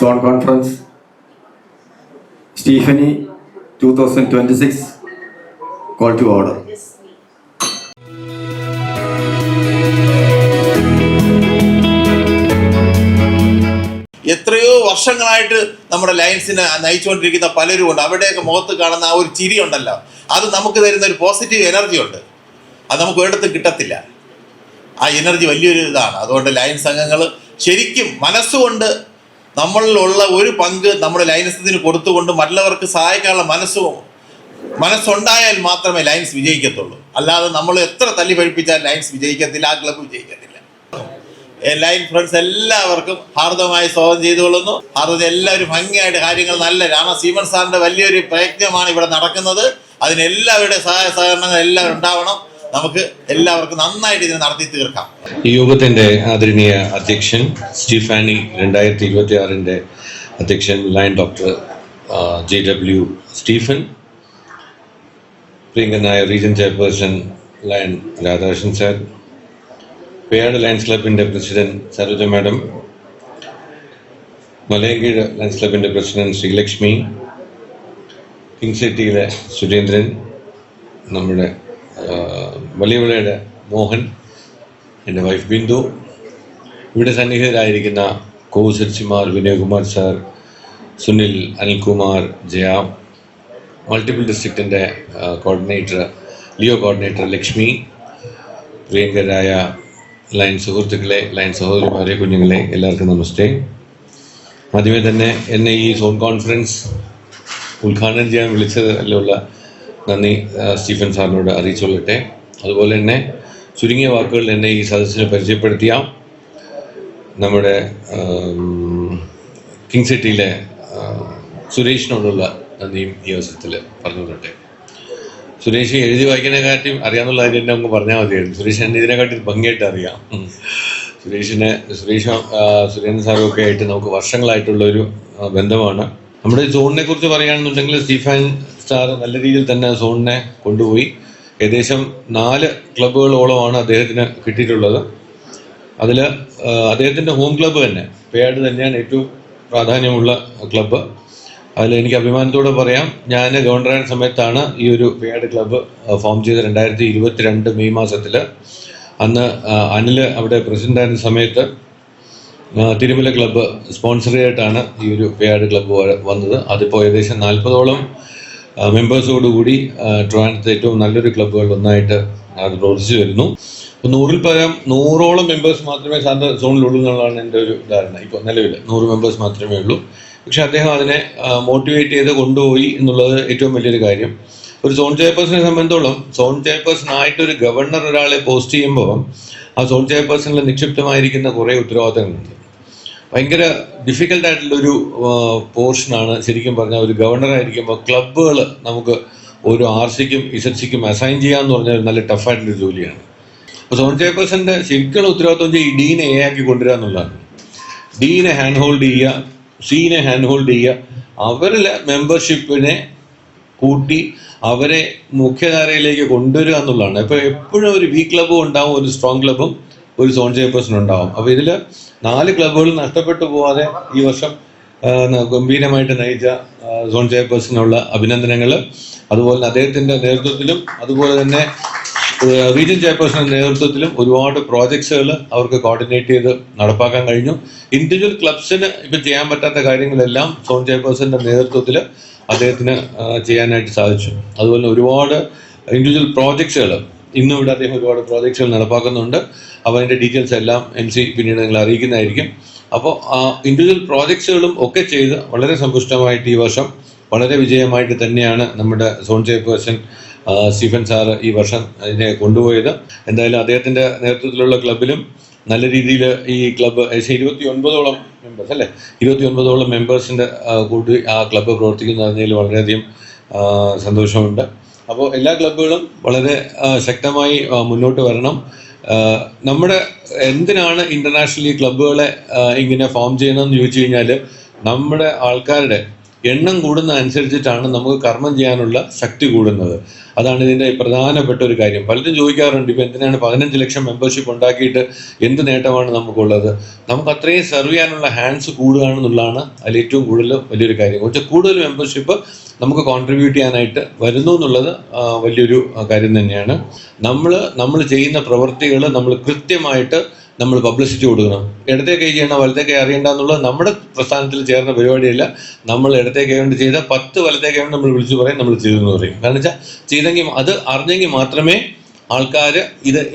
Zone Conference, Stephanie 2026, call to order. എത്രയോ വർഷങ്ങളായിട്ട് നമ്മുടെ ലയൺസിനെ നയിച്ചുകൊണ്ടിരിക്കുന്ന പലരും ഉണ്ട്. അവിടെയൊക്കെ മുഖത്ത് കാണുന്ന ആ ഒരു ചിരി ഉണ്ടല്ലോ, അത് നമുക്ക് തരുന്ന ഒരു പോസിറ്റീവ് എനർജി ഉണ്ട്. അത് നമുക്ക് ഒരിടത്തും കിട്ടത്തില്ല. ആ എനർജി വലിയൊരു ഇതാണ്. അതുകൊണ്ട് ലയൺസ് അംഗങ്ങൾ ശരിക്കും മനസ്സുകൊണ്ട് നമ്മളിലുള്ള ഒരു പങ്ക് നമ്മുടെ ലയൺസിന് കൊടുത്തുകൊണ്ട് മറ്റുള്ളവർക്ക് സഹായിക്കാനുള്ള മനസ്സുണ്ടായാൽ മാത്രമേ ലയൺസ് വിജയിക്കത്തുള്ളൂ. അല്ലാതെ നമ്മൾ എത്ര തല്ലി പഠിപ്പിച്ചാൽ ലയൺസ് വിജയിക്കത്തില്ല, ആ ക്ലബ്ബ് വിജയിക്കത്തില്ല. ലയൺ ഫ്രണ്ട്സ് എല്ലാവർക്കും ഹാർദമായി സ്വാഗതം ചെയ്തുകൊള്ളുന്നു. എല്ലാവരും ഭംഗിയായിട്ട് കാര്യങ്ങൾ നല്ല സ്റ്റീഫൻ സാറിന്റെ വലിയൊരു പ്രയത്നമാണ് ഇവിടെ നടക്കുന്നത്. അതിന് എല്ലാവരുടെ സഹായ സഹകരണങ്ങൾ എല്ലാവരും ഉണ്ടാവണം. നമുക്ക് എല്ലാവർക്കും നന്നായിട്ട് ഇതിനെ നടത്തി തീർക്കാം. ഈ യോഗത്തിന്റെ ആദരണീയ അധ്യക്ഷൻ സ്റ്റീഫാനി 2026 അധ്യക്ഷൻ ലയൺ ഡോക്ടർ JW സ്റ്റീഫൻ, പ്രിയങ്കനായ region chairperson lion Radhakrishnan sir, Peyad lions ക്ലബിൻ്റെ president Saroja madam, Malayinkeezhu lions ക്ലബിൻ്റെ പ്രസിഡന്റ് ശ്രീലക്ഷ്മി, കിങ് സിറ്റിയിലെ സുരേന്ദ്രൻ, നമ്മുടെ വലിയവിളയുടെ മോഹൻ, എൻ്റെ വൈഫ് ബിന്ദു, ഇവിടെ സന്നിഹിതരായിരിക്കുന്ന കോസർച്ചിമാർ, വിനയകുമാർ സാർ, സുനിൽ, അനിൽകുമാർ, ജയ, മൾട്ടിപ്പിൾ ഡിസ്ട്രിക്റ്റിൻ്റെ കോർഡിനേറ്റർ ലിയോ കോർഡിനേറ്റർ ലക്ഷ്മി, പ്രിയങ്കരായ ലയൺ സുഹൃത്തുക്കളെ, ലയൺ സഹോദരിമാരെ, കുഞ്ഞുങ്ങളെ, എല്ലാവർക്കും നമസ്തേ. ആദ്യമേ തന്നെ എന്നെ ഈ സോൺ കോൺഫറൻസ് ഉദ്ഘാടനം ചെയ്യാൻ വിളിച്ചതിലുള്ള നന്ദി സ്റ്റീഫൻ സാറിനോട് അറിയിച്ചുകൊള്ളട്ടെ. അതുപോലെ തന്നെ ചുരുങ്ങിയ വാക്കുകളിൽ എന്നെ ഈ സദസ്സിനെ പരിചയപ്പെടുത്തിയ നമ്മുടെ കിങ് സിറ്റിയിലെ സുരേഷിനോടുള്ള നന്ദിയും ഈ അവസരത്തിൽ പറഞ്ഞുകൊള്ളട്ടെ. സുരേഷ് എഴുതി വായിക്കുന്നതിനെക്കാട്ടിയും അറിയാമെന്നുള്ള കാര്യം എന്നെ നമുക്ക് പറഞ്ഞാൽ മതിയായിരുന്നു. സുരേഷ് എന്നെ ഇതിനെക്കാട്ടി ഭംഗിയായിട്ട് അറിയാം. സുരേന്ദ്രൻ സാറും ഒക്കെ ആയിട്ട് നമുക്ക് വർഷങ്ങളായിട്ടുള്ളൊരു ബന്ധമാണ്. നമ്മുടെ സോണിനെ കുറിച്ച് പറയുകയാണെന്നുണ്ടെങ്കിൽ സ്റ്റീഫൻ സാർ നല്ല രീതിയിൽ തന്നെ സോണിനെ കൊണ്ടുപോയി. ഏകദേശം 4 ക്ലബ്ബുകളോളമാണ് അദ്ദേഹത്തിന് കിട്ടിയിട്ടുള്ളത്. അതിൽ അദ്ദേഹത്തിൻ്റെ ഹോം ക്ലബ്ബ് തന്നെ പേയാട് തന്നെയാണ് ഏറ്റവും പ്രാധാന്യമുള്ള ക്ലബ്ബ്. അതിൽ എനിക്ക് അഭിമാനത്തോടെ പറയാം, ഞാൻ ഗവർണറായ സമയത്താണ് ഈ ഒരു പേയാട് ക്ലബ്ബ് ഫോം ചെയ്ത് 2022 മെയ് മാസത്തിൽ. അന്ന് അനിൽ അവിടെ പ്രസിഡൻ്റായിരുന്ന സമയത്ത് തിരുമല ക്ലബ്ബ് സ്പോൺസർ ചെയ്തിട്ടാണ് ഈ ഒരു പേയാട് ക്ലബ്ബ് വന്നത്. അതിപ്പോൾ ഏകദേശം 40ഓളം മെമ്പേഴ്സോടുകൂടി ട്രിവാൻഡ്രത്ത് ഏറ്റവും നല്ലൊരു ക്ലബ്ബുകൾ ഒന്നായിട്ട് അത് പ്രവർത്തിച്ചു വരുന്നു. അപ്പോൾ 100ഓളം മെമ്പേഴ്സ് മാത്രമേ സാറിൻ്റെ സോണിലുള്ളൂ എന്നുള്ളതാണ് എൻ്റെ ഒരു ധാരണ. ഇപ്പോൾ നിലവിൽ 100 മെമ്പേഴ്സ് മാത്രമേ ഉള്ളൂ. പക്ഷെ അദ്ദേഹം അതിനെ മോട്ടിവേറ്റ് ചെയ്ത് കൊണ്ടുപോയി എന്നുള്ളത് ഏറ്റവും വലിയൊരു കാര്യം. ഒരു സോൺ ചെയർപേഴ്സണെ സംബന്ധിച്ചോളം സോൺ ചെയർപേഴ്സൺ ആയിട്ടൊരു ഗവർണർ ഒരാളെ പോസ്റ്റ് ചെയ്യുമ്പോൾ ആ സോൺ ചെയർപേഴ്സണിൽ നിക്ഷിപ്തമായിരിക്കുന്ന കുറേ ഉത്തരവാദിത്തങ്ങളുണ്ട്. ഭയങ്കര ഡിഫിക്കൽട്ടായിട്ടുള്ളൊരു പോർഷനാണ് ശരിക്കും പറഞ്ഞാൽ. ഒരു ഗവർണറായിരിക്കുമ്പോൾ ക്ലബ്ബുകൾ നമുക്ക് ഒരു RCക്കും SHCക്കും അസൈൻ ചെയ്യാമെന്ന് പറഞ്ഞാൽ ഒരു നല്ല ടഫായിട്ടുള്ളൊരു ജോലിയാണ്. അപ്പോൾ സോൺ ചെയർപേഴ്സൻ്റെ ശരിക്കുള്ള ഉത്തരവാദിത്വം ഈ ഡീനെ ആക്കി കൊണ്ടുവരിക എന്നുള്ളതാണ്. ഡീനെ ഹാൻഡ് ഹോൾഡ് ചെയ്യുക, സീനെ ഹാൻഡ് ഹോൾഡ് ചെയ്യുക, അവരിലെ മെമ്പർഷിപ്പിനെ കൂട്ടി അവരെ മുഖ്യധാരയിലേക്ക് കൊണ്ടുവരിക എന്നുള്ളതാണ്. അപ്പോൾ എപ്പോഴും ഒരു വീക്ക് ക്ലബ്ബും ഉണ്ടാവും, ഒരു സ്ട്രോങ് ക്ലബ്ബും ഒരു സോൺ ചെയർപേഴ്സൺ ഉണ്ടാവും. അപ്പോൾ ഇതിൽ 4 ക്ലബ്ബുകൾ നഷ്ടപ്പെട്ടു പോകാതെ ഈ വർഷം ഗംഭീരമായിട്ട് നയിച്ച സോൺ ചെയർപേഴ്സണുള്ള അഭിനന്ദനങ്ങൾ. അതുപോലെ അദ്ദേഹത്തിൻ്റെ നേതൃത്വത്തിലും അതുപോലെ തന്നെ റീജിയൻ ചെയർപേഴ്സണിൻ്റെ നേതൃത്വത്തിലും ഒരുപാട് പ്രോജക്ട്സുകൾ അവർക്ക് കോർഡിനേറ്റ് ചെയ്ത് നടപ്പാക്കാൻ കഴിഞ്ഞു. ഇൻഡിവിജ്വൽ ക്ലബ്സിന് ഇപ്പം ചെയ്യാൻ പറ്റാത്ത കാര്യങ്ങളെല്ലാം സോൺ ചെയർപേഴ്സണിൻ്റെ നേതൃത്വത്തിൽ അദ്ദേഹത്തിന് ചെയ്യാനായിട്ട് സാധിച്ചു. അതുപോലെ ഒരുപാട് ഇൻഡിവിജ്വൽ പ്രോജക്ട്സുകൾ ഇന്നും ഇവിടെ അദ്ദേഹം ഒരുപാട് പ്രോജക്ട്സുകൾ നടപ്പാക്കുന്നുണ്ട്. അപ്പോൾ അതിൻ്റെ ഡീറ്റെയിൽസ് എല്ലാം MC പിന്നീട് നിങ്ങൾ അറിയിക്കുന്നതായിരിക്കും. അപ്പോൾ ആ ഇൻഡിവിജ്വൽ പ്രോജക്ട്സുകളും ഒക്കെ ചെയ്ത് വളരെ സമ്പുഷ്ടമായിട്ട് ഈ വർഷം വളരെ വിജയമായിട്ട് തന്നെയാണ് നമ്മുടെ സോൺ ചെയർപേഴ്സൺ സ്റ്റീഫൻ സാറ് ഈ വർഷം അതിനെ കൊണ്ടുപോയത്. എന്തായാലും അദ്ദേഹത്തിൻ്റെ നേതൃത്വത്തിലുള്ള ക്ലബിലും നല്ല രീതിയിൽ ഈ ക്ലബ്ബ് 29ഓളം മെമ്പേഴ്സ് അല്ലേ 29ഓളം മെമ്പേഴ്സിൻ്റെ കൂടി ആ ക്ലബ്ബ് പ്രവർത്തിക്കുന്നതിൽ വളരെയധികം സന്തോഷമുണ്ട്. അപ്പോൾ എല്ലാ ക്ലബ്ബുകളും വളരെ ശക്തമായി മുന്നോട്ട് വരണം. നമ്മുടെ എന്തിനാണ് ഇൻ്റർനാഷണലി ക്ലബ്ബുകളെ ഇങ്ങനെ ഫോം ചെയ്യണമെന്ന് ചോദിച്ചു കഴിഞ്ഞാൽ നമ്മുടെ ആൾക്കാരുടെ എണ്ണം കൂടുന്നതനുസരിച്ചിട്ടാണ് നമുക്ക് കർമ്മം ചെയ്യാനുള്ള ശക്തി കൂടുന്നത്. അതാണ് ഇതിൻ്റെ പ്രധാനപ്പെട്ട ഒരു കാര്യം. പലരും ചോദിക്കാറുണ്ട്, ഇപ്പോൾ എന്തിനാണ് 15 ലക്ഷം മെമ്പർഷിപ്പ് ഉണ്ടാക്കിയിട്ട് എന്ത് നേട്ടമാണ് നമുക്കുള്ളത്? നമുക്ക് അത്രയും സെർവ് ചെയ്യാനുള്ള ഹാൻഡ്സ് കൂടുകയാണെന്നുള്ളതാണ് അതിൽ ഏറ്റവും വലിയൊരു കാര്യം. കുറച്ച് കൂടുതൽ മെമ്പർഷിപ്പ് നമുക്ക് കോൺട്രിബ്യൂട്ട് ചെയ്യാനായിട്ട് വരുന്നു എന്നുള്ളത് വലിയൊരു കാര്യം തന്നെയാണ്. നമ്മൾ ചെയ്യുന്ന പ്രവൃത്തികൾ നമ്മൾ കൃത്യമായിട്ട് നമ്മൾ പബ്ലിസിറ്റി കൊടുക്കണം. ഇടത്തെ കൈ ചെയ്യണം വലത്തെ കൈ അറിയണ്ട എന്നുള്ളത് നമ്മുടെ പ്രസ്ഥാനത്തിൽ ചേർന്ന പരിപാടിയല്ല. നമ്മൾ ഇടത്തെ കൈ കൊണ്ട് ചെയ്ത 10 വലത്തെ കൈ കൊണ്ട് നമ്മൾ വിളിച്ചു പറയും നമ്മൾ ചെയ്തെന്ന് പറയും. കാരണം വെച്ചാൽ ചെയ്തെങ്കിൽ അത് അറിഞ്ഞെങ്കിൽ മാത്രമേ ആൾക്കാർ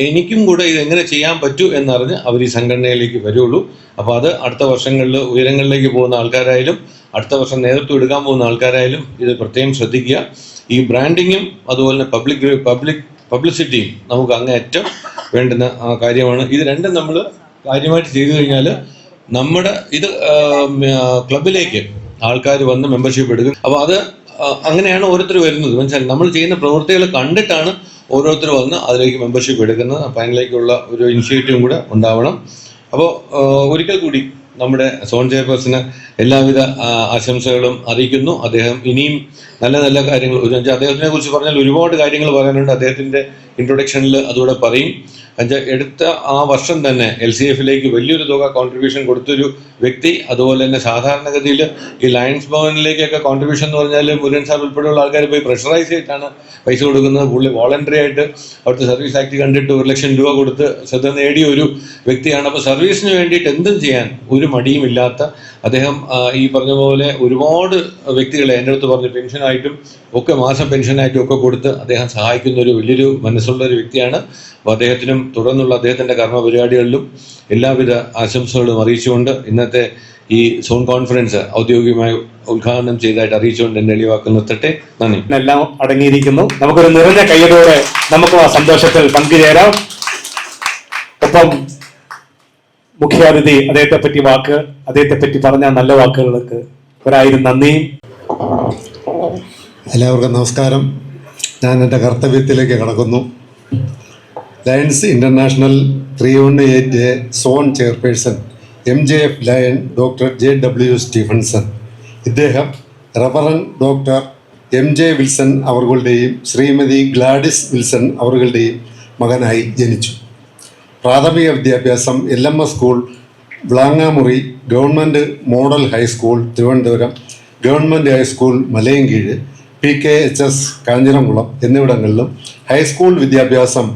എനിക്കും കൂടെ ഇതെങ്ങനെ ചെയ്യാൻ പറ്റൂ എന്നറിഞ്ഞ് അവർ ഈ സംഘടനയിലേക്ക് വരുള്ളൂ. അപ്പോൾ അത് അടുത്ത വർഷങ്ങളിൽ ഉയരങ്ങളിലേക്ക് പോകുന്ന ആൾക്കാരായാലും അടുത്ത വർഷം നേതൃത്വം എടുക്കാൻ പോകുന്ന ആൾക്കാരായാലും ഇത് പ്രത്യേകം ശ്രദ്ധിക്കുക. ഈ ബ്രാൻഡിങ്ങും അതുപോലെ തന്നെ പബ്ലിസിറ്റിയും നമുക്ക് അങ്ങേയറ്റം വേണ്ടുന്ന കാര്യമാണ്. ഇത് രണ്ടും നമ്മൾ കാര്യമായിട്ട് ചെയ്തു കഴിഞ്ഞാൽ നമ്മുടെ ക്ലബിലേക്ക് ആൾക്കാർ വന്ന് മെമ്പർഷിപ്പ് എടുക്കും. അപ്പോൾ അത് അങ്ങനെയാണ് ഓരോരുത്തർ വരുന്നത്. മനസ്സിലായി, നമ്മൾ ചെയ്യുന്ന പ്രവൃത്തികൾ കണ്ടിട്ടാണ് ഓരോരുത്തർ വന്ന് അതിലേക്ക് മെമ്പർഷിപ്പ് എടുക്കുന്നത്. അപ്പോൾ അതിലേക്കുള്ള ഒരു ഇനിഷ്യേറ്റീവും കൂടെ ഉണ്ടാവണം. അപ്പോൾ ഒരിക്കൽ കൂടി നമ്മുടെ സോൺ ചെയർപേഴ്സന് എല്ലാവിധ ആശംസകളും അറിയിക്കുന്നു. അദ്ദേഹം ഇനിയും നല്ല നല്ല കാര്യങ്ങൾ, അദ്ദേഹത്തിനെ കുറിച്ച് പറഞ്ഞാൽ ഒരുപാട് കാര്യങ്ങൾ പറയാനുണ്ട്. അദ്ദേഹത്തിൻ്റെ ഇൻട്രൊഡക്ഷനിൽ അതുകൂടെ പറയും. എടുത്ത ആ വർഷം തന്നെ LCF-ലേക്ക് വലിയൊരു തുക കോൺട്രിബ്യൂഷൻ കൊടുത്തൊരു വ്യക്തി. അതുപോലെ തന്നെ സാധാരണഗതിയിൽ ഈ ലയൺസ് ഭവനിലേക്കൊക്കെ കോൺട്രിബ്യൂഷൻ എന്ന് പറഞ്ഞാൽ മുരുകൻ സാർ ഉൾപ്പെടെയുള്ള ആൾക്കാർ പോയി പ്രഷറൈസ് ചെയ്തിട്ടാണ് പൈസ കൊടുക്കുന്നത്. പുള്ളി വോളണ്ടറി ആയിട്ട് അവിടുത്തെ സർവീസ് ആക്ട് കണ്ടിട്ട് 1 ലക്ഷം രൂപ കൊടുത്ത് ശ്രദ്ധ നേടിയ ഒരു വ്യക്തിയാണ്. അപ്പോൾ സർവീസിന് വേണ്ടിയിട്ട് എന്തും ചെയ്യാൻ ഒരു മടിയുമില്ലാത്ത അദ്ദേഹം ഈ പറഞ്ഞ പോലെ ഒരുപാട് വ്യക്തികളെ എൻ്റെ അടുത്ത് പറഞ്ഞ് പെൻഷനായിട്ടും ഒക്കെ മാസം പെൻഷനായിട്ടും ഒക്കെ കൊടുത്ത് അദ്ദേഹം സഹായിക്കുന്ന ഒരു വലിയൊരു മനസ്സുള്ള ഒരു വ്യക്തിയാണ്. അപ്പോൾ അദ്ദേഹത്തിനും തുടർന്നുള്ള അദ്ദേഹത്തിൻ്റെ കർമ്മ പരിപാടികളിലും എല്ലാവിധ ആശംസകളും അറിയിച്ചുകൊണ്ട് ഇന്നത്തെ ഈ സോൺ കോൺഫറൻസ് ഔദ്യോഗികമായി ഉദ്ഘാടനം ചെയ്തതായിട്ട് അറിയിച്ചുകൊണ്ട് എൻ്റെ എളിയ വാക്കുകൾ നിർത്തട്ടെ. നന്ദി. എല്ലാം അടങ്ങിയിരിക്കുന്നു. നമുക്കൊരു നിറഞ്ഞ കയ്യതോടെ നമുക്ക് ആ സന്തോഷത്തിൽ പങ്കുചേരാം. ഒപ്പം മുഖ്യാതിഥി അദ്ദേഹത്തെ പറ്റി പറഞ്ഞ നല്ല വാക്കുകൾക്ക് 1000 നന്ദിയും. എല്ലാവർക്കും നമസ്കാരം. ഞാൻ എൻ്റെ കർത്തവ്യത്തിലേക്ക് കടക്കുന്നു. Lions international 318 zone chairperson MJF lion doctor JW Stephenson. ഇദ്ദേഹം റവറൻ ഡോക്ടർ MJ വിൽസൺ അവர்களுടെയും ശ്രീമതി ഗ്ലാഡിസ് വിൽസൺ അവர்களுടെയും മകനായി ജനിച്ചു. പ്രാഥമിക വിദ്യാഭ്യാസം LMS school Vlangamuri, government model high school Thiruvananthapuram, government high school Malayinkeezhu, PKHS Kanjiramkulam എന്നിവിടങ്ങളിലും ഹൈസ്കൂൾ വിദ്യാഭ്യാസം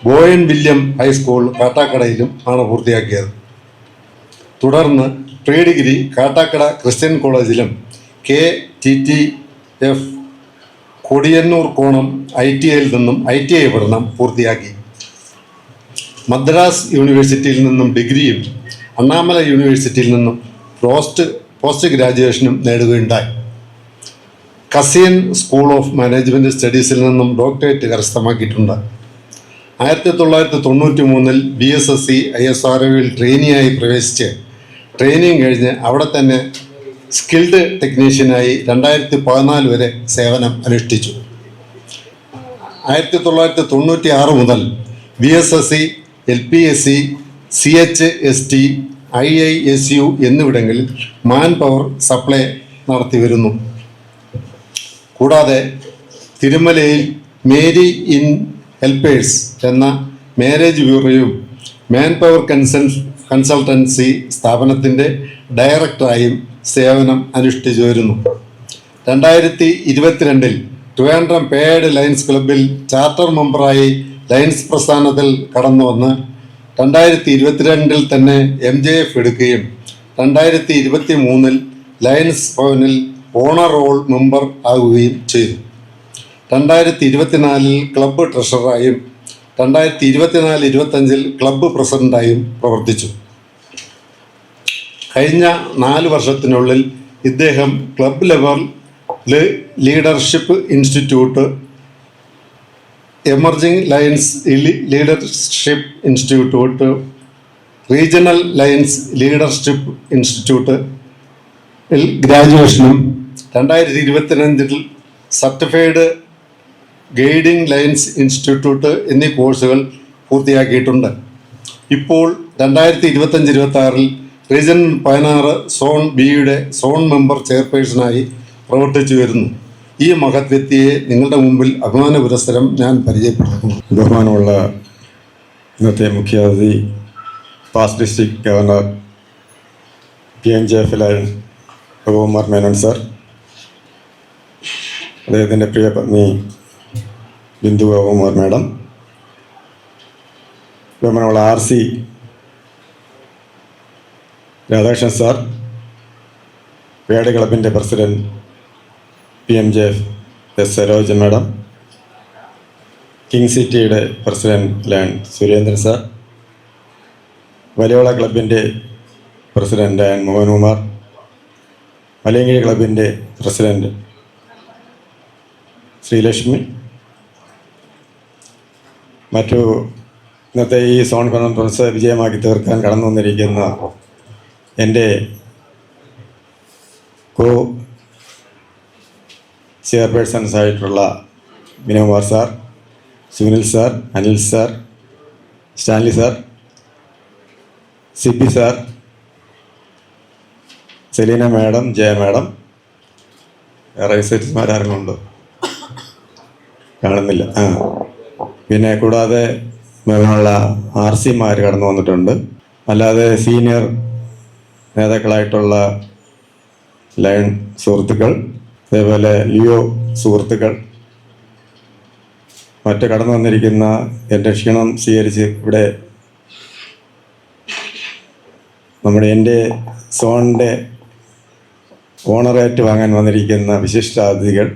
ബോയൻ വില്യം ഹൈസ്കൂൾ കാട്ടാക്കടയിലും ആണ് പൂർത്തിയാക്കിയത്. തുടർന്ന് പ്രീ ഡിഗ്രി കാട്ടാക്കട ക്രിസ്ത്യൻ കോളേജിലും KTTF കൊടിയന്നൂർ കോണം ITIയിൽ നിന്നും ITI പഠനം പൂർത്തിയാക്കി. മദ്രാസ് യൂണിവേഴ്സിറ്റിയിൽ നിന്നും ഡിഗ്രിയും അണ്ണാമല യൂണിവേഴ്സിറ്റിയിൽ നിന്നും പോസ്റ്റ് ഗ്രാജുവേഷനും നേടുകയുണ്ടായി. കസിയൻ സ്കൂൾ ഓഫ് മാനേജ്മെൻറ്റ് സ്റ്റഡീസിൽ നിന്നും ഡോക്ടറേറ്റ് കരസ്ഥമാക്കിയിട്ടുണ്ട്. 1993 BSSC ISROയിൽ ട്രെയിനിയായി പ്രവേശിച്ച് ട്രെയിനിങ് കഴിഞ്ഞ് അവിടെ തന്നെ സ്കിൽഡ് ടെക്നീഷ്യനായി 2014 വരെ സേവനം അനുഷ്ഠിച്ചു. 1996 മുതൽ BSSC, LPSC, CHST, IISU എന്നിവിടങ്ങളിൽ മാൻ പവർ സപ്ലൈ നടത്തി വരുന്നു. കൂടാതെ തിരുമലയിൽ മേരി ഇൻ ഹെൽപ്പേഴ്സ് എന്ന മാരേജ് ബ്യൂറോയും മാൻ പവർ കൺസൾട്ടൻസി സ്ഥാപനത്തിൻ്റെ ഡയറക്ടറായും സേവനം അനുഷ്ഠിച്ചു വരുന്നു. 2022 ട്രിവാൻഡ്രം പേഡ് ലയൺസ് ക്ലബിൽ ചാർട്ടർ മെമ്പറായി ലയൺസ് പ്രസ്ഥാനത്തിൽ കടന്നു വന്ന് 2022 തന്നെ MJF എടുക്കുകയും 2023 ലയൺസ് ഭവനിൽ ഓണർ റോൾ മെമ്പർ ആകുകയും ചെയ്തു. 2024 ക്ലബ്ബ് ട്രഷററായും 2024-25 ക്ലബ്ബ് പ്രസിഡന്റായും പ്രവർത്തിച്ചു. കഴിഞ്ഞ 4 വർഷത്തിനുള്ളിൽ ഇദ്ദേഹം club level leadership institute, emerging lions leadership institute, regional lions leadership institute ഗ്രാജുവേഷനും 2022 സർട്ടിഫൈഡ് ഗൈഡിംഗ് ലയൺസ് ഇൻസ്റ്റിറ്റ്യൂട്ട് എന്നീ കോഴ്സുകൾ പൂർത്തിയാക്കിയിട്ടുണ്ട്. ഇപ്പോൾ 2025-26 റീജിയൻ 16 സോൺ ബിയുടെ സോൺ മെമ്പർ ചെയർപേഴ്സണായി പ്രവർത്തിച്ചു വരുന്നു. ഈ മഹത് വ്യക്തിയെ നിങ്ങളുടെ മുമ്പിൽ അഭിമാന പുരസ്സരം ഞാൻ പരിചയപ്പെടുത്തുന്നു. ബഹുമാനമുള്ള ഇന്നത്തെ മുഖ്യാതിഥി past district governor PMJF lion Raghukumar Menon sir, അദ്ദേഹത്തിൻ്റെ പ്രിയ പത്നി ബിന്ദു രഘുകുമാർ മാഡം, ബഹുമാനമുള്ള RC രാധാകൃഷ്ണൻ സാർ, വേഡ് ക്ലബിൻ്റെ president PMJF S Saroja madam, king സിറ്റിയുടെ പ്രസിഡന്റ് ലയൺ സുരേന്ദ്രൻ സാർ, വലിയോള ക്ലബിൻ്റെ പ്രസിഡന്റ് ലയൺ മോഹൻകുമാർ, മലയങ്കിഴി ക്ലബിൻ്റെ പ്രസിഡന്റ് ശ്രീലക്ഷ്മി, മറ്റു ഇന്നത്തെ ഈ സോൺ കോൺഫറൻസ് വിജയമാക്കി തീർക്കാൻ കടന്നു വന്നിരിക്കുന്ന എൻ്റെ ചെയർപേഴ്സൺസ് ആയിട്ടുള്ള Vinokumar sir, Sunil sir, Anil sir, Stanley sir, CP sir, Selina madam, Jaya madam, വേറെ എക്സൈറ്റീവ്മാരും ഉണ്ടോ? കാണുന്നില്ല. പിന്നെ കൂടാതെ ഉള്ള RCമാർ കടന്നു വന്നിട്ടുണ്ട്. അല്ലാതെ സീനിയർ നേതാക്കളായിട്ടുള്ള ലയൺ സുഹൃത്തുക്കൾ, അതേപോലെ ലിയോ സുഹൃത്തുക്കൾ, മറ്റ് കടന്നു വന്നിരിക്കുന്ന എൻ്റെ ക്ഷണം സ്വീകരിച്ച് ഇവിടെ എൻ്റെ സോണിൻ്റെ ഓണറേറ്റ് വാങ്ങാൻ വന്നിരിക്കുന്ന വിശിഷ്ടാതിഥികൾ,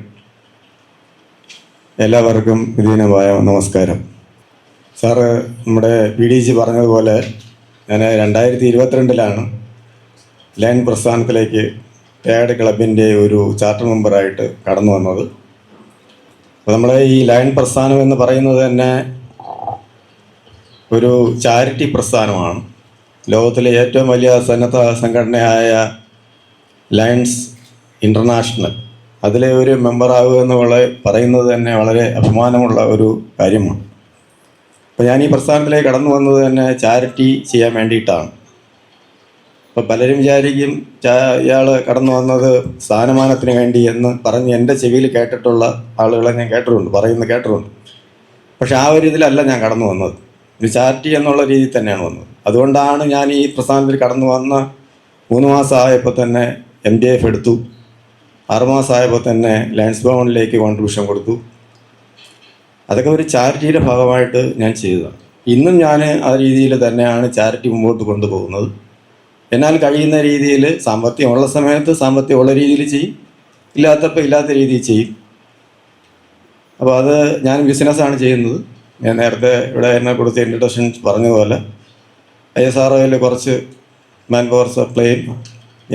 എല്ലാവർക്കും വിധീനമായ നമസ്കാരം. സാറ് നമ്മുടെ PDG പറഞ്ഞതുപോലെ ഞാൻ 2022 ലയൺ പ്രസ്ഥാനത്തിലേക്ക് വേഡ് ക്ലബിൻ്റെ ഒരു ചാർട്ടർ മെമ്പറായിട്ട് കടന്നു വന്നത്. അപ്പോൾ നമ്മളെ ഈ ലയൺ പ്രസ്ഥാനം എന്ന് പറയുന്നത് തന്നെ ഒരു ചാരിറ്റി പ്രസ്ഥാനമാണ്. ലോകത്തിലെ ഏറ്റവും വലിയ സന്നദ്ധ സംഘടനയായ ലയൺസ് ഇൻ്റർനാഷണൽ, അതിലെ ഒരു മെമ്പറാകുക എന്ന് പറയുന്നത് തന്നെ വളരെ അഭിമാനമുള്ള ഒരു കാര്യമാണ്. അപ്പോൾ ഞാൻ ഈ പ്രസ്ഥാനത്തിലേക്ക് കടന്നു വന്നത് തന്നെ ചാരിറ്റി ചെയ്യാൻ വേണ്ടിയിട്ടാണ്. അപ്പോൾ പലരും വിചാരിക്കും ഇയാൾ കടന്നു വന്നത് സ്ഥാനമാനത്തിന് വേണ്ടി എന്ന് പറഞ്ഞ് എൻ്റെ ചെവിയിൽ കേട്ടിട്ടുള്ള ആളുകളെ ഞാൻ കേട്ടിട്ടുണ്ട്. പക്ഷെ ആ ഒരു ഇതിലല്ല ഞാൻ കടന്നു വന്നത്. ഒരു ചാരിറ്റി എന്നുള്ള രീതിയിൽ തന്നെയാണ് വന്നത്. അതുകൊണ്ടാണ് ഞാൻ ഈ പ്രസ്ഥാനത്തിൽ കടന്നു വന്ന 3 മാസമായപ്പോൾ തന്നെ MDF എടുത്തു. 6 മാസമായപ്പോൾ തന്നെ ലയൺസ് ഭവനിലേക്ക് കോൺട്രിബ്യൂഷൻ കൊടുത്തു. അതൊക്കെ ഒരു ചാരിറ്റിയുടെ ഭാഗമായിട്ട് ഞാൻ ചെയ്തതാണ്. ഇന്നും ഞാൻ ആ രീതിയിൽ തന്നെയാണ് ചാരിറ്റി മുമ്പോട്ട് കൊണ്ടുപോകുന്നത്. എന്നാൽ കഴിയുന്ന രീതിയിൽ സാമ്പത്തികമുള്ള സമയത്ത് സാമ്പത്തികമുള്ള രീതിയിൽ ചെയ്യും, ഇല്ലാത്തപ്പോൾ ഇല്ലാത്ത രീതിയിൽ ചെയ്യും. അപ്പോൾ അത് ഞാൻ ബിസിനസ്സാണ് ചെയ്യുന്നത്. ഞാൻ നേരത്തെ ഇവിടെ എന്നെ കൊടുത്ത ഇൻട്രഡക്ഷൻ പറഞ്ഞതുപോലെ ISROയിൽ കുറച്ച് മാൻ പവർ സപ്ലൈയും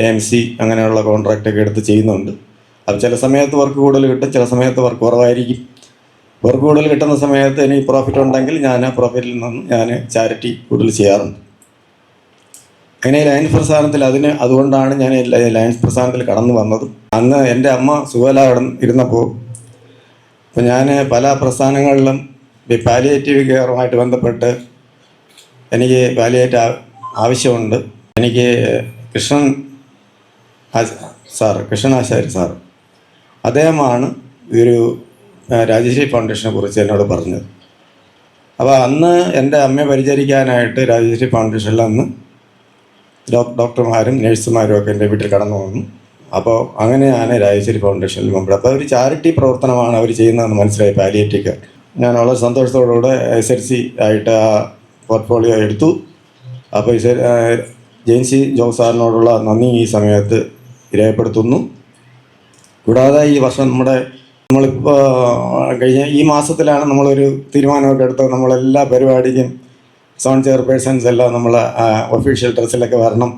AMC അങ്ങനെയുള്ള കോൺട്രാക്റ്റൊക്കെ എടുത്ത് ചെയ്യുന്നുണ്ട്. അത് ചില സമയത്ത് വർക്ക് കൂടുതൽ കിട്ടും, ചില സമയത്ത് വർക്ക് കുറവായിരിക്കും. വർക്ക് കൂടുതൽ കിട്ടുന്ന സമയത്ത് എനിക്ക് പ്രോഫിറ്റ് ഉണ്ടെങ്കിൽ ഞാൻ ആ പ്രോഫിറ്റിൽ നിന്ന് ഞാൻ ചാരിറ്റി കൂടുതൽ ചെയ്യാറുണ്ട്. അങ്ങനെ ലയൺസ് പ്രസ്ഥാനത്തിൽ അതുകൊണ്ടാണ് ഞാൻ ലയൺസ് പ്രസ്ഥാനത്തിൽ കടന്നു വന്നത്. അന്ന് എൻ്റെ അമ്മ സുഖല ഇരുന്നപ്പോൾ അപ്പോൾ ഞാൻ പല പ്രസ്ഥാനങ്ങളിലും പാലിയേറ്റീവ് കെയറുമായിട്ട് ബന്ധപ്പെട്ട് എനിക്ക് പാലിയേറ്റ് ആവശ്യമുണ്ട്. എനിക്ക് കൃഷ്ണനാശാരി സാർ, അദ്ദേഹമാണ് ഒരു രാജശ്രീ ഫൗണ്ടേഷനെ കുറിച്ച് എന്നോട് പറഞ്ഞത്. അപ്പോൾ അന്ന് എൻ്റെ അമ്മയെ പരിചരിക്കാനായിട്ട് രാജശ്രീ ഫൗണ്ടേഷനിൽ അന്ന് ഡോക്ടർമാരും നഴ്സുമാരും ഒക്കെ എൻ്റെ വീട്ടിൽ കടന്നു വന്നു. അപ്പോൾ അങ്ങനെയാണ് രാജശ്രീ ഫൗണ്ടേഷനിൽ മെമ്പർ. അപ്പോൾ ഒരു ചാരിറ്റി പ്രവർത്തനമാണ് അവർ ചെയ്യുന്നതെന്ന് മനസ്സിലായി പാലിയേറ്റീവ് കെയർ. ഞാൻ വളരെ സന്തോഷത്തോടുകൂടെ SLC ആയിട്ട് ആ പോർട്ട്ഫോളിയോ എടുത്തു. അപ്പോൾ ജെയിൻസി ജോസ് സാറിനോടുള്ള നന്ദി ഈ സമയത്ത് രേഖപ്പെടുത്തുന്നു. കൂടാതെ ഈ വർഷം നമ്മളിപ്പോൾ കഴിഞ്ഞ ഈ മാസത്തിലാണ് നമ്മളൊരു തീരുമാനമൊക്കെ എടുത്തത്. നമ്മളെല്ലാ പരിപാടിക്കും സോൺ ചെയർപേഴ്സൺസ് എല്ലാം നമ്മൾ ഒഫീഷ്യൽ ഡ്രസ്സിലൊക്കെ വരണം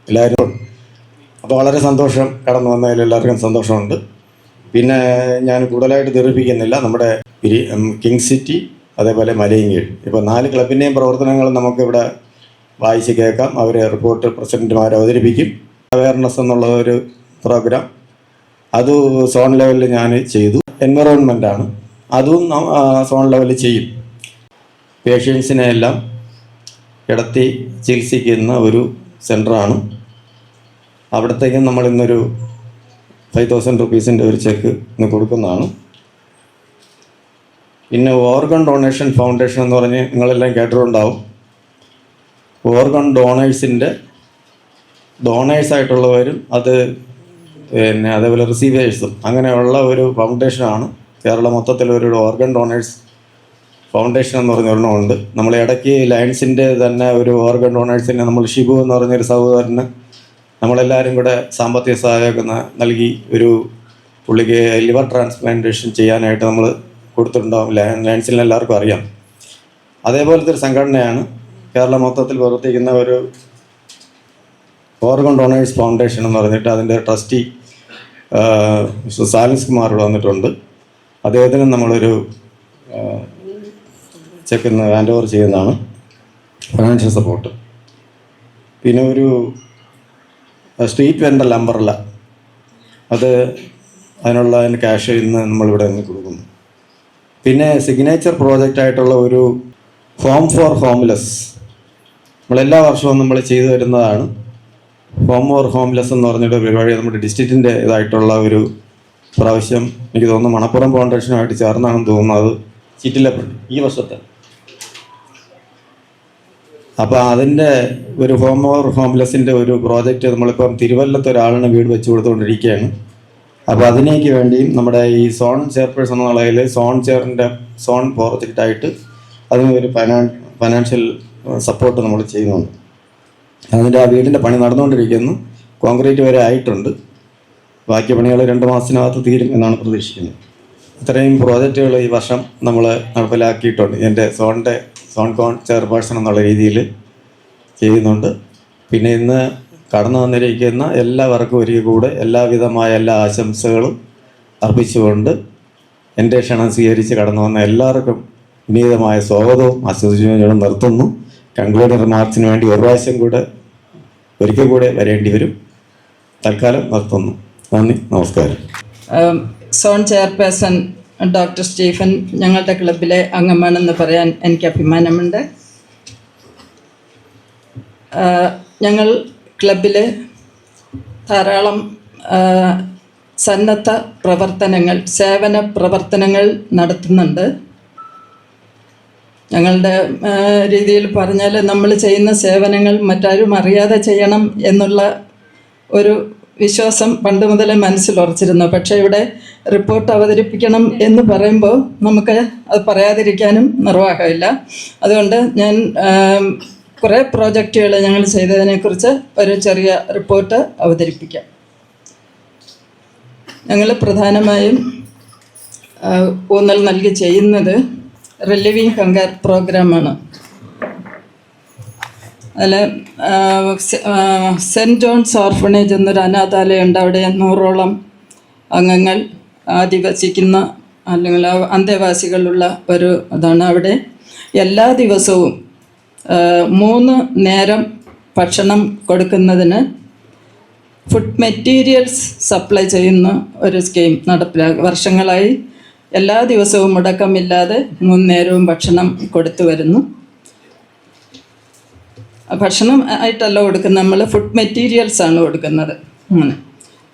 എല്ലാവരും. അപ്പോൾ വളരെ സന്തോഷം, കടന്നു വന്നതിൽ എല്ലാവർക്കും സന്തോഷമുണ്ട്. പിന്നെ ഞാൻ കൂടുതലായിട്ട് ദീർഘിപ്പിക്കുന്നില്ല. നമ്മുടെ കിങ് സിറ്റി, അതേപോലെ മലയങ്കീഴ്, ഇപ്പോൾ 4 ക്ലബിൻ്റെയും പ്രവർത്തനങ്ങൾ നമുക്കിവിടെ വായിച്ച് കേൾക്കാം. അവർ റിപ്പോർട്ട് പ്രസിഡൻറ്റുമാർ അവതരിപ്പിക്കും. അവയർനെസ് എന്നുള്ള ഒരു പ്രോഗ്രാം അത് സോൺ ലെവലിൽ ഞാൻ ചെയ്തു. എൻവറോൺമെൻറ്റാണ്, അതും സോൺ ലെവലിൽ ചെയ്യും. പേഷ്യൻസിനെ എല്ലാം കിടത്തി ചികിത്സിക്കുന്ന ഒരു സെൻ്ററാണ്. അവിടത്തേക്കും നമ്മളിന്നൊരു 5,000 റുപ്പീസിൻ്റെ ഒരു ചെക്ക് ഇന്ന് കൊടുക്കുന്നതാണ്. പിന്നെ ഓർഗൺ ഡൊണേഷൻ ഫൗണ്ടേഷൻ എന്ന് പറഞ്ഞ് നിങ്ങളെല്ലാം കേട്ടിട്ടുണ്ടാവും. ഓർഗൺ ഡോണേഴ്സായിട്ടുള്ളവരും പിന്നെ അതേപോലെ റിസീവേഴ്സും അങ്ങനെയുള്ള ഒരു ഫൗണ്ടേഷനാണ്. കേരള മൊത്തത്തിലൊരു ഓർഗൺ ഡോണേഴ്സ് ഫൗണ്ടേഷൻ എന്ന് പറഞ്ഞ ഒരെണ്ണമുണ്ട്. നമ്മൾ ഇടയ്ക്ക് ലയൺസിൻ്റെ തന്നെ ഒരു ഓർഗൺ ഡോണേഴ്സിനെ നമ്മൾ ഷിബു എന്ന് പറഞ്ഞൊരു സഹോദരന് നമ്മളെല്ലാവരും കൂടെ സാമ്പത്തിക സഹായമൊക്കെ നൽകി ഒരു പുള്ളിക്ക് ലിവർ ട്രാൻസ്പ്ലാന്റേഷൻ ചെയ്യാനായിട്ട് നമ്മൾ കൊടുത്തിട്ടുണ്ടാവും. ലയൺസിന് എല്ലാവർക്കും അറിയാം. അതേപോലത്തെ ഒരു സംഘടനയാണ് കേരള മൊത്തത്തിൽ പ്രവർത്തിക്കുന്ന ഒരു ഓർഗൺ ഡൊണേഴ്സ് ഫൗണ്ടേഷൻ എന്ന് പറഞ്ഞിട്ട് അതിൻ്റെ ട്രസ്റ്റി സാലൻസ് കുമാർ ഇവിടെ വന്നിട്ടുണ്ട്. അദ്ദേഹത്തിന് നമ്മളൊരു ചെക്ക് ഇന്ന് ഹാൻഡ് ഓവർ ചെയ്യുന്നതാണ്, ഫൈനാൻഷ്യൽ സപ്പോർട്ട്. പിന്നെ ഒരു സ്ട്രീറ്റ് വെൻഡർ അംബ്രല്ല, അതിനുള്ള ക്യാഷ് ഇന്ന് നമ്മളിവിടെ നിന്ന് കൊടുക്കുന്നു. പിന്നെ സിഗ്നേച്ചർ പ്രോജക്റ്റായിട്ടുള്ള ഒരു ഹോം ഫോർ ഹോംലെസ് നമ്മളെല്ലാ വർഷവും നമ്മൾ ചെയ്തു വരുന്നതാണ്. ഹോം ഫോർ ഹോംലെസ് എന്ന് പറഞ്ഞിട്ട് പരിപാടി നമ്മുടെ ഡിസ്ട്രിക്റ്റിൻ്റെ ഇതായിട്ടുള്ള ഒരു പ്രാവശ്യം എനിക്ക് തോന്നുന്നു മണപ്പുറം ഫൗണ്ടേഷനുമായിട്ട് ചേർന്നാണെന്ന് തോന്നുന്നത് ചീറ്റിലപ്പള്ളി ഈ വർഷത്തെ. അപ്പോൾ അതിൻ്റെ ഒരു ഹോം ഫോർ ഹോംലെസ്സിൻ്റെ ഒരു പ്രോജക്റ്റ് നമ്മളിപ്പം തിരുവല്ലത്ത് ഒരാളിന് വീട് വെച്ച് കൊടുത്തുകൊണ്ടിരിക്കുകയാണ്. അപ്പോൾ അതിനേക്ക് വേണ്ടിയും നമ്മുടെ ഈ സോൺ ചെയർപേഴ്സൺ എന്ന നിലയിൽ സോൺ പ്രോജക്റ്റായിട്ട് അതിന് ഒരു ഫൈനാൻഷ്യൽ സപ്പോർട്ട് നമ്മൾ ചെയ്യുന്നുണ്ട്. അതിൻ്റെ ആ വീടിൻ്റെ പണി നടന്നുകൊണ്ടിരിക്കുന്നു. കോൺക്രീറ്റ് വരെ ആയിട്ടുണ്ട്. ബാക്കി പണികൾ 2 മാസത്തിനകത്ത് തീരും എന്നാണ് പ്രതീക്ഷിക്കുന്നത്. ഇത്രയും പ്രോജക്റ്റുകൾ ഈ വർഷം നമ്മൾ നടപ്പിലാക്കിയിട്ടുണ്ട്. എൻ്റെ സോൺ ചെയർപേഴ്സൺ എന്നുള്ള രീതിയിൽ ചെയ്യുന്നുണ്ട്. പിന്നെ ഇന്ന് കടന്നു വന്നിരിക്കുന്ന എല്ലാവർക്കും ഒരിക്കൽ കൂടെ എല്ലാവിധമായ എല്ലാ ആശംസകളും അർപ്പിച്ചുകൊണ്ട് എൻ്റെ ക്ഷണം സ്വീകരിച്ച് കടന്നു വന്ന എല്ലാവർക്കും വിനീതമായ സ്വാഗതവും ആശംസകളും നിർത്തുന്നു. കൺക്ലൂഡിംഗ് റിമാർക്സിന് വേണ്ടി ഒരിക്കൽ കൂടെ വരേണ്ടി വരും. തൽക്കാലം നിർത്തുന്നു. നന്ദി, നമസ്കാരം. സോൺ ചെയർപേഴ്സൺ ഡോക്ടർ സ്റ്റീഫൻ ഞങ്ങളുടെ ക്ലബിലെ അംഗമാണെന്ന് പറയാൻ എനിക്ക് അഭിമാനമുണ്ട്. ഞങ്ങൾ ക്ലബിൽ ധാരാളം സന്നദ്ധ പ്രവർത്തനങ്ങൾ, സേവന പ്രവർത്തനങ്ങൾ നടത്തുന്നുണ്ട്. ഞങ്ങളുടെ രീതിയിൽ പറഞ്ഞാൽ നമ്മൾ ചെയ്യുന്ന സേവനങ്ങൾ മറ്റാരും അറിയാതെ ചെയ്യണം എന്നുള്ള ഒരു വിശ്വാസം പണ്ട് മുതലേ മനസ്സിൽ ഉറച്ചിരുന്നു. പക്ഷേ ഇവിടെ റിപ്പോർട്ട് അവതരിപ്പിക്കണം എന്ന് പറയുമ്പോൾ നമുക്ക് അത് പറയാതിരിക്കാനും നിർവാഹമില്ല. അതുകൊണ്ട് ഞാൻ കുറേ പ്രോജക്റ്റുകൾ ഞങ്ങൾ ചെയ്തതിനെക്കുറിച്ച് ഒരു ചെറിയ റിപ്പോർട്ട് അവതരിപ്പിക്കാം. ഞങ്ങൾ പ്രധാനമായും ഊന്നൽ നൽകി ചെയ്യുന്നത് റിലീവിങ് ഹങ്കർ പ്രോഗ്രാമാണ്. അതിൽ സെൻറ്റ് ജോൺസ് ഓർഫണേജ് എന്നൊരു അനാഥാലയമുണ്ട്. അവിടെ 100ഓളം അംഗങ്ങൾ ആദിവസിക്കുന്ന അല്ലെങ്കിൽ അന്തേവാസികളുള്ള ഒരു ഇതാണ്. അവിടെ എല്ലാ ദിവസവും 3 നേരം ഭക്ഷണം കൊടുക്കുന്നതിന് ഫുഡ് മെറ്റീരിയൽസ് സപ്ലൈ ചെയ്യുന്ന ഒരു സ്കീം വർഷങ്ങളായി എല്ലാ ദിവസവും മുടക്കമില്ലാതെ 3 നേരവും ഭക്ഷണം കൊടുത്തു വരുന്നു. ഭക്ഷണം ആയിട്ടല്ല കൊടുക്കുന്നത്, നമ്മൾ ഫുഡ് മെറ്റീരിയൽസാണ് കൊടുക്കുന്നത്. അങ്ങനെ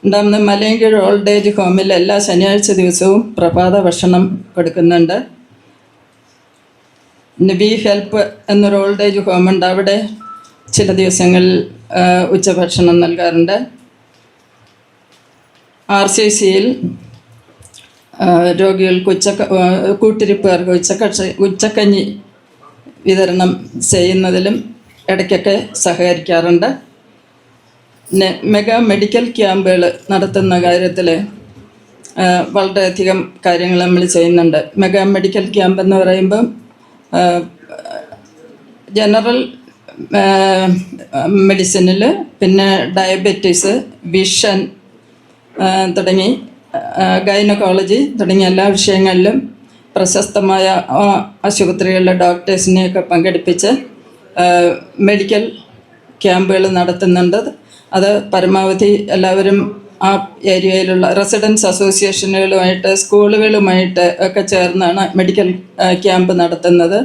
ഉണ്ടാകുന്ന മലയങ്കീഴ് ഓൾഡ് ഏജ് ഹോമിൽ എല്ലാ ശനിയാഴ്ച ദിവസവും പ്രഭാത ഭക്ഷണം കൊടുക്കുന്നുണ്ട്. പിന്നെ ബി ഹെൽപ്പ് എന്നൊരു ഓൾഡ് ഏജ് ഹോമുണ്ട്. അവിടെ ചില ദിവസങ്ങളിൽ ഉച്ചഭക്ഷണം നൽകാറുണ്ട്. RCCയിൽ രോഗികൾക്ക് കൂട്ടിരിപ്പുകാർക്ക് ഉച്ചക്കഞ്ഞി വിതരണം ചെയ്യുന്നതിലും ഇടയ്ക്കൊക്കെ സഹകരിക്കാറുണ്ട്. പിന്നെ മെഗാ മെഡിക്കൽ ക്യാമ്പുകൾ നടത്തുന്ന കാര്യത്തിൽ വളരെയധികം കാര്യങ്ങൾ നമ്മൾ ചെയ്യുന്നുണ്ട്. മെഗാ മെഡിക്കൽ ക്യാമ്പ് എന്ന് പറയുമ്പം ജനറൽ മെഡിസിനിൽ പിന്നെ ഡയബറ്റീസ്, വിഷൻ തുടങ്ങി ഗൈനക്കോളജി തുടങ്ങിയ എല്ലാ വിഷയങ്ങളിലും പ്രശസ്തമായ ആശുപത്രികളിലെ ഡോക്ടേഴ്സിനെയൊക്കെ പങ്കെടുപ്പിച്ച് മെഡിക്കൽ ക്യാമ്പുകൾ നടത്തുന്നുണ്ട്. അത് പരമാവധി എല്ലാവരും ആ ഏരിയയിലുള്ള റെസിഡൻസ് അസോസിയേഷനുകളുമായിട്ട് സ്കൂളുകളുമായിട്ട് ഒക്കെ ചേർന്നാണ് മെഡിക്കൽ ക്യാമ്പ് നടത്തുന്നത്.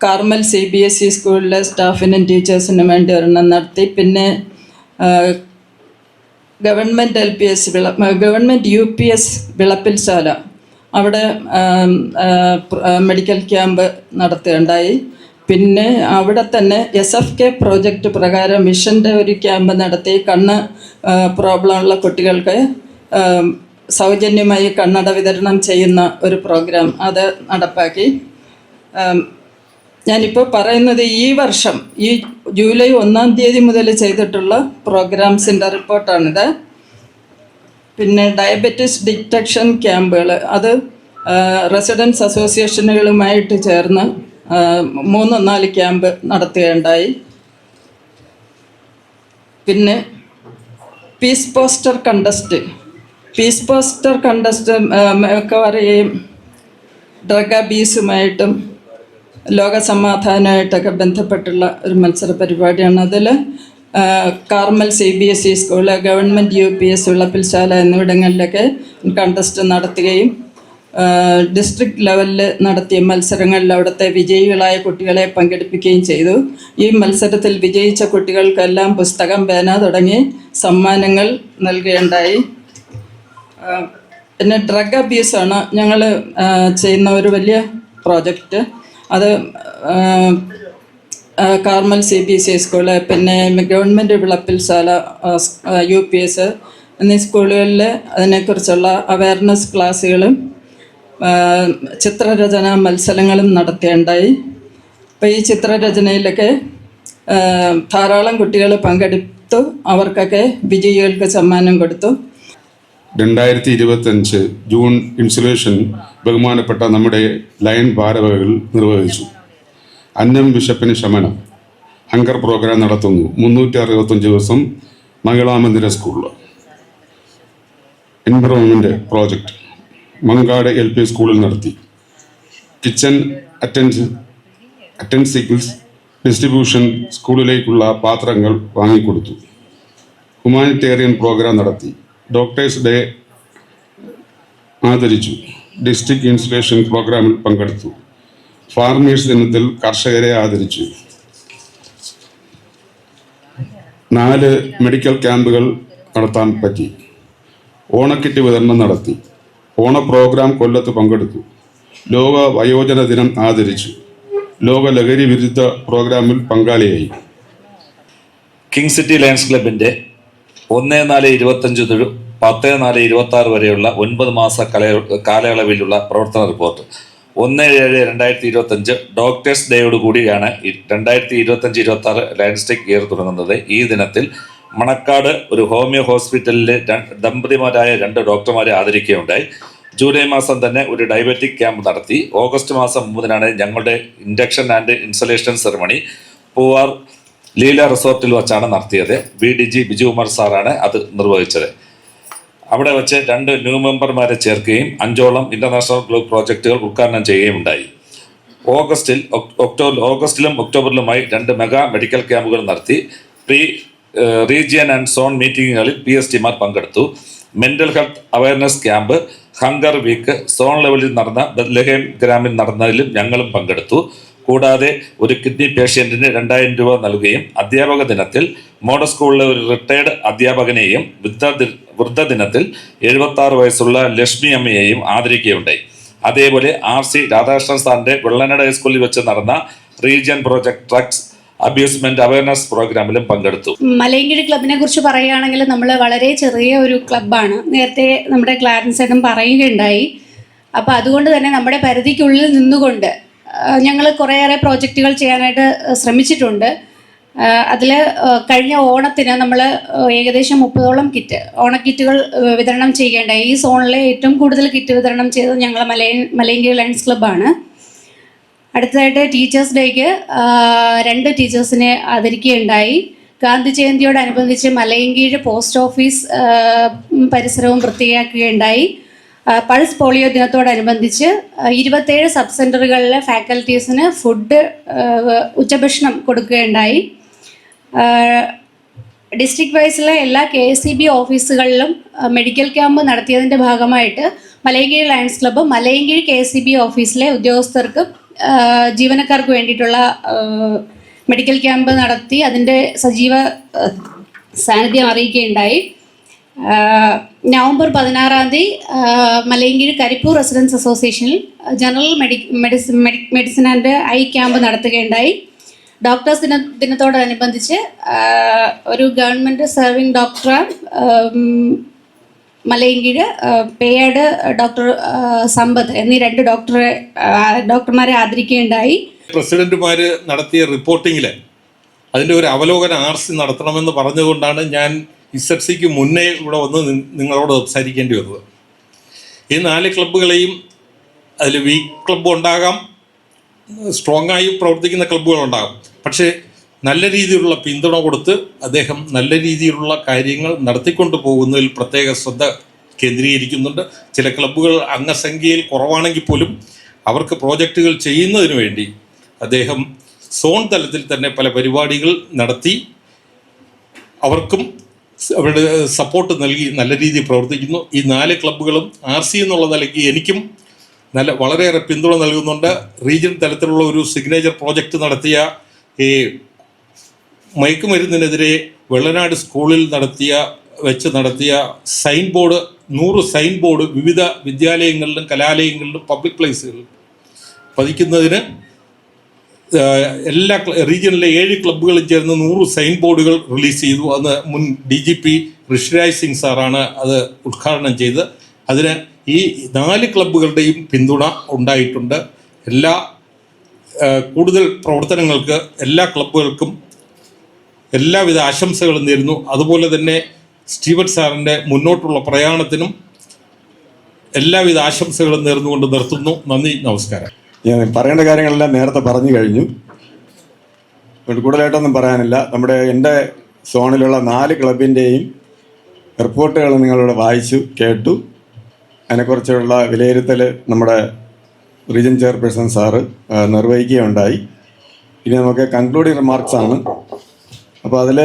കാർമൽ CBSE സ്കൂളിലെ സ്റ്റാഫിനും ടീച്ചേഴ്സിനും വേണ്ടി ഒരെണ്ണം നടത്തി. പിന്നെ government LPS government UPS Vilappilsala അവിടെ മെഡിക്കൽ ക്യാമ്പ് നടത്തുകയുണ്ടായി. പിന്നെ അവിടെ തന്നെ SFK പ്രോജക്റ്റ് പ്രകാരം മിഷൻ്റെ ഒരു ക്യാമ്പ് നടത്തി കണ്ണ് പ്രോബ്ലം ഉള്ള കുട്ടികൾക്ക് സൗജന്യമായി കണ്ണട വിതരണം ചെയ്യുന്ന ഒരു പ്രോഗ്രാം അത് നടപ്പാക്കി. ഞാനിപ്പോൾ പറയുന്നത് ഈ വർഷം ഈ ജൂലൈ 1-ാം തീയതി മുതൽ ചെയ്തിട്ടുള്ള പ്രോഗ്രാംസിൻ്റെ റിപ്പോർട്ടാണിത്. പിന്നെ ഡയബറ്റിസ് ഡിറ്റക്ഷൻ ക്യാമ്പുകൾ അത് റെസിഡൻസ് അസോസിയേഷനുകളുമായിട്ട് ചേർന്ന് 3-4 ക്യാമ്പ് നടത്തുകയുണ്ടായി. പിന്നെ പീസ് പോസ്റ്റർ കണ്ടസ്റ്റ് മിക്കവാറും ഡ്രഗ് അബ്യൂസുമായിട്ടും ലോകസമാധാനമായിട്ടൊക്കെ ബന്ധപ്പെട്ടുള്ള ഒരു മത്സര പരിപാടിയാണ്. അതിൽ Carmel CBSE school, government UPS Vilappilsala എന്നിവിടങ്ങളിലൊക്കെ കണ്ടസ്റ്റ് നടത്തുകയും ഡിസ്ട്രിക്ട് ലെവലിൽ നടത്തിയ മത്സരങ്ങളിൽ അവിടുത്തെ വിജയികളായ കുട്ടികളെ പങ്കെടുപ്പിക്കുകയും ചെയ്തു. ഈ മത്സരത്തിൽ വിജയിച്ച കുട്ടികൾക്കെല്ലാം പുസ്തകം, പേന തുടങ്ങി സമ്മാനങ്ങൾ നൽകുകയുണ്ടായി. പിന്നെ ഡ്രഗ് അബ്യൂസാണ് ഞങ്ങൾ ചെയ്യുന്ന ഒരു വലിയ പ്രോജക്റ്റ്. അത് കാർമൽ CBSE സ്കൂള്, പിന്നെ ഗവൺമെൻറ് വിളപ്പിൽശാല UPS എന്നീ സ്കൂളുകളിൽ അതിനെക്കുറിച്ചുള്ള അവയർനെസ് ക്ലാസ്സുകളും ചിത്രരചന മത്സരങ്ങളും നടത്തുകയുണ്ടായി. അപ്പോൾ ഈ ചിത്രരചനയിലൊക്കെ ധാരാളം കുട്ടികൾ പങ്കെടുത്തു. അവർക്കൊക്കെ വിജയികൾക്ക് സമ്മാനം കൊടുത്തു. 2025 ജൂൺ ഇൻസുലേഷൻ ബഹുമാനപ്പെട്ട നമ്മുടെ ലയൺ ഭാരവാഹികൾ നിർവഹിച്ചു. അന്നം വിശപ്പിന് ശമനം ഹങ്കർ പ്രോഗ്രാം നടത്തുന്നു. 365 ദിവസം മഹിളാ മന്ദിര സ്കൂളിൽ. എൻവറോൺമെൻറ്റ് പ്രോജക്റ്റ് മങ്കാട് LP സ്കൂളിൽ നടത്തി. കിച്ചൺ അറ്റൻസിക്കിൾസ് ഡിസ്ട്രിബ്യൂഷൻ സ്കൂളിലേക്കുള്ള പാത്രങ്ങൾ വാങ്ങിക്കൊടുത്തു. ഹ്യൂമാനിറ്റേറിയൻ പ്രോഗ്രാം നടത്തി. ഡോക്ടേഴ്സ് ഡേ ആദരിച്ചു. ഡിസ്ട്രിക്ട് ഇൻസുലേഷൻ പ്രോഗ്രാമിൽ പങ്കെടുത്തു. ഫാർമേഴ്സ് ദിനത്തിൽ കർഷകരെ ആദരിച്ചു. 4 മെഡിക്കൽ ക്യാമ്പുകൾ നടത്താൻ പറ്റി. ഓണക്കിറ്റ് വിതരണം നടത്തി. ഓണ പ്രോഗ്രാം കൊല്ലത്ത് പങ്കെടുത്തു. ലോക വയോജന ദിനം ആദരിച്ചു. ലോക ലഹരി വിരുദ്ധ പ്രോഗ്രാമിൽ പങ്കാളിയായി. കിങ് സിറ്റി ലയൺസ് ക്ലബിൻ്റെ 1-4-25 തൊട്ട് 10-4-26 വരെയുള്ള 9 മാസ കാലയളവിലുള്ള പ്രവർത്തന റിപ്പോർട്ട്. 1/7/2025 ഡോക്ടേഴ്സ് ഡേയോട് കൂടിയാണ് 2025-26 ലയൺസ് ടെക് ഇയർ തുടങ്ങുന്നത്. ഈ ദിനത്തിൽ മണക്കാട് ഒരു ഹോമിയോ ഹോസ്പിറ്റലിലെ ദമ്പതിമാരായ 2 ഡോക്ടർമാരെ ആദരിക്കുകയുണ്ടായി. ജൂലൈ മാസം തന്നെ ഒരു ഡയബറ്റിക് ക്യാമ്പ് നടത്തി. ഓഗസ്റ്റ് മാസം 3-നാണ് ഞങ്ങളുടെ induction and installation ceremony Poovar Leela റിസോർട്ടിൽ വച്ചാണ് നടത്തിയത്. BDG ബിജുകുമാർ സാറാണ് അത് നിർവഹിച്ചത്. അവിടെ വെച്ച് 2 ന്യൂ മെമ്പർമാരെ ചേർക്കുകയും 5ഓളം ഇൻ്റർനാഷണൽ ഗ്ലോബ് പ്രോജക്റ്റുകൾ ഉദ്ഘാടനം ചെയ്യുകയും ഉണ്ടായി. ഓഗസ്റ്റിലും ഒക്ടോബറിലുമായി 2 മെഗാ മെഡിക്കൽ ക്യാമ്പുകൾ നടത്തി. റീജിയൻ ആൻഡ് സോൺ മീറ്റിങ്ങുകളിൽ PSTമാർ പങ്കെടുത്തു. Mental health awareness camp, hunger week zone ലെവലിൽ നടന്ന ബത്ലഹേം ഗ്രാമിൽ നടന്നതിലും ഞങ്ങളും പങ്കെടുത്തു. കൂടാതെ ഒരു കിഡ്നി പേഷ്യൻറ്റിന് 2000 രൂപ നൽകുകയും അധ്യാപക ദിനത്തിൽ മോഡൽ സ്കൂളിലെ ഒരു റിട്ടയർഡ് അധ്യാപകനെയും വൃദ്ധ ദിനത്തിൽ 76 വയസ്സുള്ള ലക്ഷ്മി അമ്മയെയും ആദരിക്കുകയുണ്ടായി. അതേപോലെ RC രാധാകൃഷ്ണൻ സാറിൻ്റെ വെള്ളനട സ്കൂളിൽ വെച്ച് നടന്ന റീജിയൻ പ്രോജക്ട് ഡ്രഗ്സ് അബ്യൂസ്മെന്റ് അവയർനെസ് പ്രോഗ്രാമിലും പങ്കെടുത്തു. മലയങ്കിഴി ക്ലബിനെ കുറിച്ച് പറയുകയാണെങ്കിൽ നമ്മൾ വളരെ ചെറിയ ഒരു ക്ലബ്ബാണ്. നേരത്തെ നമ്മുടെ ക്ലാരൻസ് ഏട്ടൻ പറയുകയുണ്ടായി. അപ്പോൾ അതുകൊണ്ട് തന്നെ നമ്മുടെ പരിധിക്കുള്ളിൽ നിന്നുകൊണ്ട് ഞങ്ങൾ കുറേയേറെ പ്രോജക്റ്റുകൾ ചെയ്യാനായിട്ട് ശ്രമിച്ചിട്ടുണ്ട്. അതിൽ കഴിഞ്ഞ ഓണത്തിന് നമ്മൾ ഏകദേശം 30ഓളം ഓണക്കിറ്റുകൾ വിതരണം ചെയ്യേണ്ടായി. ഈ സോണിലെ ഏറ്റവും കൂടുതൽ കിറ്റ് വിതരണം ചെയ്തത് ഞങ്ങൾ മലയങ്കിഴി ലയൺസ് ക്ലബ്ബാണ്. അടുത്തതായിട്ട് ടീച്ചേഴ്സ് ഡേക്ക് 2 ടീച്ചേഴ്സിനെ ആദരിക്കുകയുണ്ടായി. ഗാന്ധി ജയന്തിയോടനുബന്ധിച്ച് മലയങ്കിഴി പോസ്റ്റ് ഓഫീസ് പരിസരവും വൃത്തിയാക്കുകയുണ്ടായി. പൾസ് പോളിയോ ദിനത്തോടനുബന്ധിച്ച് 27 സബ് സെൻ്ററുകളിലെ ഫാക്കൽറ്റീസിന് ഫുഡ് ഉച്ചഭക്ഷണം കൊടുക്കുകയുണ്ടായി. ഡിസ്ട്രിക്ട് വൈസിലെ എല്ലാ KSEB ഓഫീസുകളിലും മെഡിക്കൽ ക്യാമ്പ് നടത്തിയതിൻ്റെ ഭാഗമായിട്ട് മലയങ്കിഴി ലയൺസ് ക്ലബ്ബ് മലയങ്കിഴി KSEB ഓഫീസിലെ ഉദ്യോഗസ്ഥർക്ക് ജീവനക്കാർക്ക് വേണ്ടിയിട്ടുള്ള മെഡിക്കൽ ക്യാമ്പ് നടത്തി അതിൻ്റെ സജീവ സാന്നിധ്യം അറിയിക്കുകയുണ്ടായി. നവംബർ 16 മലയങ്കിഴ് കരിപ്പൂർ റെസിഡൻസ് അസോസിയേഷനിൽ general medicine and eye camp നടത്തുകയുണ്ടായി. ഡോക്ടേഴ്സ് ദിനത്തോടനുബന്ധിച്ച് ഒരു government serving doctor Malayinkeezhu, Peyad doctor Sampath എന്നീ 2 ഡോക്ടർമാരെ ആദരിക്കുകയുണ്ടായി. പ്രസിഡന്റുമാർ നടത്തിയ റിപ്പോർട്ടിങ്ങിൽ അതിൻ്റെ ഒരു അവലോകന RC നടത്തണമെന്ന് പറഞ്ഞുകൊണ്ടാണ് ഞാൻ ZCക്ക് മുന്നേ ഇവിടെ വന്ന് നിങ്ങളോട് സംസാരിക്കേണ്ടി വന്നത്. ഈ 4 ക്ലബ്ബുകളെയും അതിൽ വീക്ക് ക്ലബ്ബ് ഉണ്ടാകാം, സ്ട്രോങ് ആയി പ്രവർത്തിക്കുന്ന ക്ലബ്ബുകളുണ്ടാകും. പക്ഷേ നല്ല രീതിയിലുള്ള പിന്തുണ കൊടുത്ത് അദ്ദേഹം നല്ല രീതിയിലുള്ള കാര്യങ്ങൾ നടത്തിക്കൊണ്ട് പോകുന്നതിൽ പ്രത്യേക ശ്രദ്ധ കേന്ദ്രീകരിക്കുന്നുണ്ട്. ചില ക്ലബ്ബുകൾ അംഗസംഖ്യയിൽ കുറവാണെങ്കിൽ പോലും അവർക്ക് പ്രോജക്റ്റുകൾ ചെയ്യുന്നതിന് വേണ്ടി അദ്ദേഹം സോൺ തലത്തിൽ തന്നെ പല പരിപാടികൾ നടത്തി അവർക്കും അവരുടെ സപ്പോർട്ട് നൽകി നല്ല രീതിയിൽ പ്രവർത്തിക്കുന്നു. ഈ 4 ക്ലബ്ബുകളും RC എന്നുള്ള നിലയ്ക്ക് എനിക്കും വളരെയേറെ പിന്തുണ നൽകുന്നുണ്ട്. റീജിയൻ തലത്തിലുള്ള ഒരു സിഗ്നേച്ചർ പ്രോജക്റ്റ് നടത്തിയ ഈ മയക്കുമരുന്നിനെതിരെ വെള്ളനാട് സ്കൂളിൽ വെച്ച് നടത്തിയ സൈൻ ബോർഡ് 100 സൈൻ ബോർഡ് വിവിധ വിദ്യാലയങ്ങളിലും കലാലയങ്ങളിലും പബ്ലിക് പ്ലേസുകളിലും പതിക്കുന്നതിന് എല്ലാ റീജിയനിലെ 7 ക്ലബ്ബുകളും ചേർന്ന് 100 സൈൻ ബോർഡുകൾ റിലീസ് ചെയ്തു. അന്ന് മുൻ DGP ഋഷിരാജ് സിംഗ് സാറാണ് അത് ഉദ്ഘാടനം ചെയ്തത്. അതിന് ഈ 4 ക്ലബ്ബുകളുടെയും പിന്തുണ ഉണ്ടായിട്ടുണ്ട്. കൂടുതൽ പ്രവർത്തനങ്ങൾക്ക് എല്ലാ ക്ലബ്ബുകൾക്കും എല്ലാവിധ ആശംസകളും നേരുന്നു. അതുപോലെ തന്നെ സ്റ്റീവൻ സാറിൻ്റെ മുന്നോട്ടുള്ള പ്രയാണത്തിനും എല്ലാവിധ ആശംസകളും നേർന്നുകൊണ്ട് നിർത്തുന്നു. നന്ദി, നമസ്കാരം. ഞാൻ പറയേണ്ട കാര്യങ്ങളെല്ലാം നേരത്തെ പറഞ്ഞു കഴിഞ്ഞു. കൂടുതലായിട്ടൊന്നും പറയാനില്ല. എൻ്റെ സോണിലുള്ള 4 ക്ലബിൻ്റെയും റിപ്പോർട്ടുകൾ നിങ്ങളിവിടെ വായിച്ചു കേട്ടു. അതിനെക്കുറിച്ചുള്ള വിലയിരുത്തൽ നമ്മുടെ റീജിയൻ ചെയർപേഴ്സൺ സാറ് നിർവഹിക്കുകയുണ്ടായി. ഇനി നമുക്ക് കൺക്ലൂഡിങ് റിമാർക്സ് ആണ്. അപ്പോൾ അതിൽ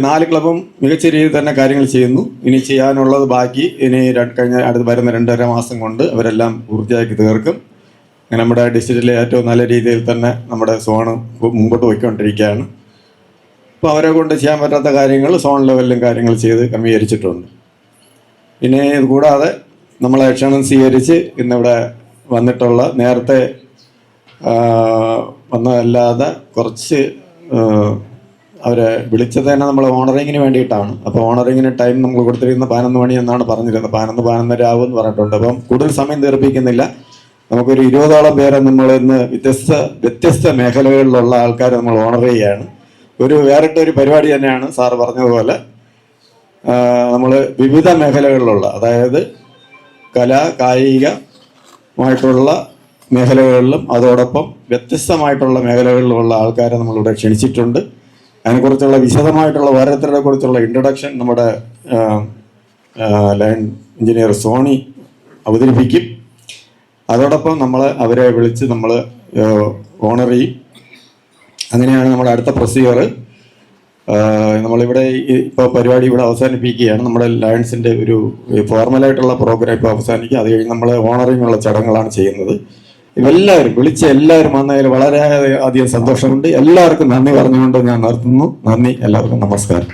4 ക്ലബും മികച്ച രീതിയിൽ തന്നെ കാര്യങ്ങൾ ചെയ്യുന്നു. ഇനി ചെയ്യാനുള്ളത് ബാക്കി അടുത്ത് വരുന്ന 2.5 മാസം കൊണ്ട് അവരെല്ലാം പൂർത്തിയാക്കി തീർക്കും. നമ്മുടെ ഡിസ്ട്രിക്റ്റിലെ ഏറ്റവും നല്ല രീതിയിൽ തന്നെ നമ്മുടെ സോണ് മുമ്പോട്ട് പോയിക്കൊണ്ടിരിക്കുകയാണ്. അപ്പോൾ അവരെ കൊണ്ട് ചെയ്യാൻ പറ്റാത്ത കാര്യങ്ങൾ സോൺ ലെവലിലും കാര്യങ്ങൾ ചെയ്ത് ക്രമീകരിച്ചിട്ടുണ്ട്. പിന്നെ ഇത് കൂടാതെ നമ്മളെ ക്ഷണം സ്വീകരിച്ച് ഇന്നിവിടെ വന്നിട്ടുള്ള നേരത്തെ വന്നതല്ലാതെ കുറച്ച് അവരെ വിളിച്ചത് തന്നെ നമ്മൾ ഓണറിങ്ങിന് വേണ്ടിയിട്ടാണ്. അപ്പോൾ ഓണറിങ്ങിന് ടൈം നമ്മൾ കൊടുത്തിരിക്കുന്ന 11 മണി എന്നാണ് പറഞ്ഞിരുന്നത്. 11-11:30 ആവുമെന്ന് പറഞ്ഞിട്ടുണ്ട്. അപ്പം കൂടുതൽ സമയം ദീർഘിപ്പിക്കുന്നില്ല. നമുക്കൊരു 20ഓളം പേരെ നമ്മൾ ഇന്ന് വ്യത്യസ്ത മേഖലകളിലുള്ള ആൾക്കാരെ നമ്മൾ ഓണർ ചെയ്യുകയാണ്. വേറിട്ടൊരു പരിപാടി തന്നെയാണ് സാറ് പറഞ്ഞതുപോലെ. നമ്മൾ വിവിധ മേഖലകളിലുള്ള, അതായത് കായികമായിട്ടുള്ള മേഖലകളിലും അതോടൊപ്പം വ്യത്യസ്തമായിട്ടുള്ള മേഖലകളിലുള്ള ആൾക്കാരെ നമ്മളിവിടെ ക്ഷണിച്ചിട്ടുണ്ട്. അതിനെക്കുറിച്ചുള്ള വിശദമായിട്ടുള്ള ഓരോരുത്തരെ കുറിച്ചുള്ള ഇൻട്രൊഡക്ഷൻ നമ്മുടെ ലൈൻ എഞ്ചിനീയർ സോണി അവതരിപ്പിക്കും. അതോടൊപ്പം അവരെ വിളിച്ച് നമ്മൾ ഓണർ ചെയ്യും. അങ്ങനെയാണ് നമ്മുടെ അടുത്ത പ്രൊസീജിയർ. നമ്മളിവിടെ ഇപ്പോൾ പരിപാടി ഇവിടെ അവസാനിപ്പിക്കുകയാണ്. നമ്മുടെ ലയൺസിൻ്റെ ഒരു ഫോർമലായിട്ടുള്ള പ്രോഗ്രാം ഇപ്പോൾ അവസാനിക്കുക. അത് കഴിഞ്ഞ് നമ്മൾ ഓണറിങ്ങുള്ള ചടങ്ങുകളാണ് ചെയ്യുന്നത്. എല്ലാവരും എല്ലാവരും വന്നതിൽ വളരെ അധികം സന്തോഷമുണ്ട്. എല്ലാവർക്കും നന്ദി പറഞ്ഞുകൊണ്ട് ഞാൻ നിർത്തുന്നു. നന്ദി, എല്ലാവർക്കും നമസ്കാരം.